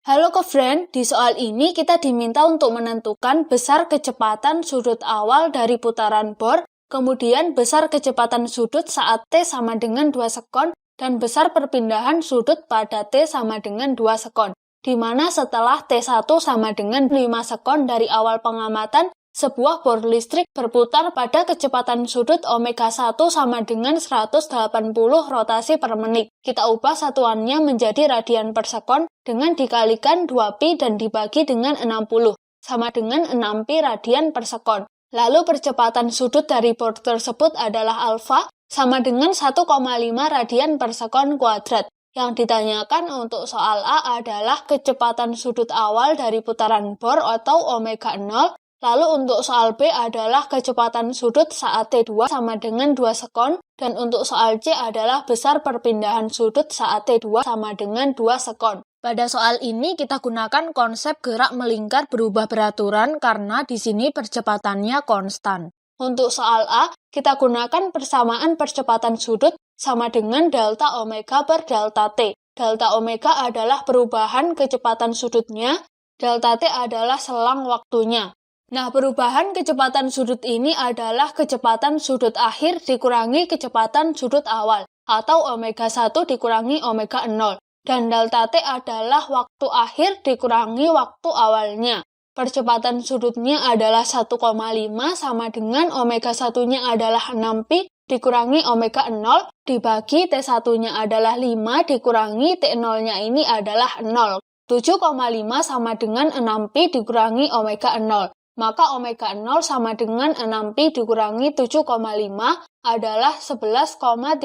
Halo friend, di soal ini kita diminta untuk menentukan besar kecepatan sudut awal dari putaran bor, kemudian besar kecepatan sudut saat T sama dengan 2 sekon, dan besar perpindahan sudut pada T sama dengan 2 sekon, di mana setelah T1 sama dengan 5 sekon dari awal pengamatan, sebuah bor listrik berputar pada kecepatan sudut omega 1 sama dengan 180 rotasi per menit. Kita ubah satuannya menjadi radian per sekon dengan dikalikan 2pi dan dibagi dengan 60, sama dengan 6pi radian per sekon. Lalu percepatan sudut dari bor tersebut adalah alfa, sama dengan 1,5 radian per sekon kuadrat. Yang ditanyakan untuk soal A adalah kecepatan sudut awal dari putaran bor atau omega 0, lalu untuk soal B adalah kecepatan sudut saat T2 sama dengan 2 sekon, dan untuk soal C adalah besar perpindahan sudut saat T2 sama dengan 2 sekon. Pada soal ini kita gunakan konsep gerak melingkar berubah beraturan karena di sini percepatannya konstan. Untuk soal A, kita gunakan persamaan percepatan sudut sama dengan delta omega per delta T. Delta omega adalah perubahan kecepatan sudutnya, delta T adalah selang waktunya. Nah, perubahan kecepatan sudut ini adalah kecepatan sudut akhir dikurangi kecepatan sudut awal, atau omega 1 dikurangi omega 0. Dan delta T adalah waktu akhir dikurangi waktu awalnya. Percepatan sudutnya adalah 1,5 sama dengan omega 1-nya adalah 6pi dikurangi omega 0 dibagi T1-nya adalah 5 dikurangi T0-nya ini adalah 0. 7,5 sama dengan 6pi dikurangi omega 0. Maka omega 0 sama dengan 6pi dikurangi 7,5 adalah 11,34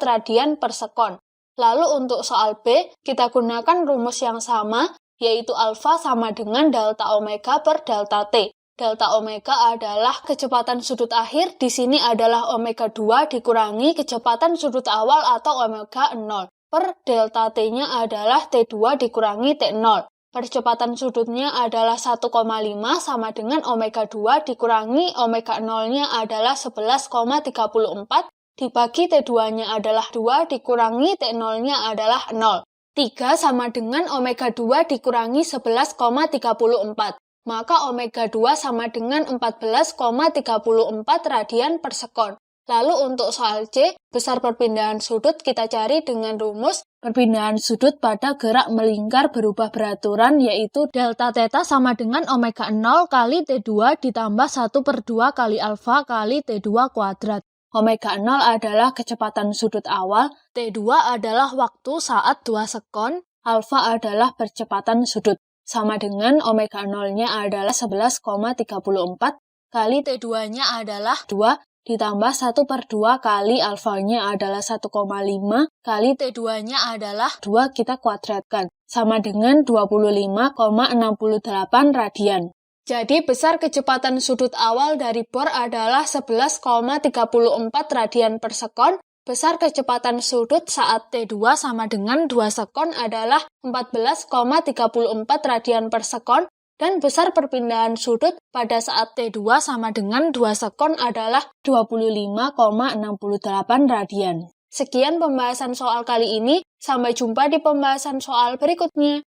radian per sekon. Lalu untuk soal B, kita gunakan rumus yang sama, yaitu alfa sama dengan delta omega per delta T. Delta omega adalah kecepatan sudut akhir, di sini adalah omega 2 dikurangi kecepatan sudut awal atau omega 0. Per delta T-nya adalah T2 dikurangi T0. Percepatan sudutnya adalah 1,5 sama dengan omega 2 dikurangi omega 0-nya adalah 11,34 dibagi T2-nya adalah 2 dikurangi T0-nya adalah 0. 3 sama dengan omega 2 dikurangi 11,34. Maka omega 2 sama dengan 14,34 radian per sekon. Lalu untuk soal C, besar perpindahan sudut kita cari dengan rumus perpindahan sudut pada gerak melingkar berubah beraturan, yaitu delta theta sama dengan omega 0 kali T2 ditambah 1/2 kali alfa kali T2 kuadrat. Omega 0 adalah kecepatan sudut awal, T2 adalah waktu saat 2 sekon, alfa adalah percepatan sudut. Sama dengan omega 0-nya adalah 11,34 kali T2-nya adalah 2, ditambah 1/2 kali alfanya adalah 1,5, kali T2-nya adalah 2 kita kuadratkan, sama dengan 25,68 radian. Jadi besar kecepatan sudut awal dari bor adalah 11,34 radian per sekon, besar kecepatan sudut saat T2 sama dengan 2 sekon adalah 14,34 radian per sekon, dan besar perpindahan sudut pada saat T2 sama dengan 2 sekon adalah 25,68 radian. Sekian pembahasan soal kali ini, sampai jumpa di pembahasan soal berikutnya.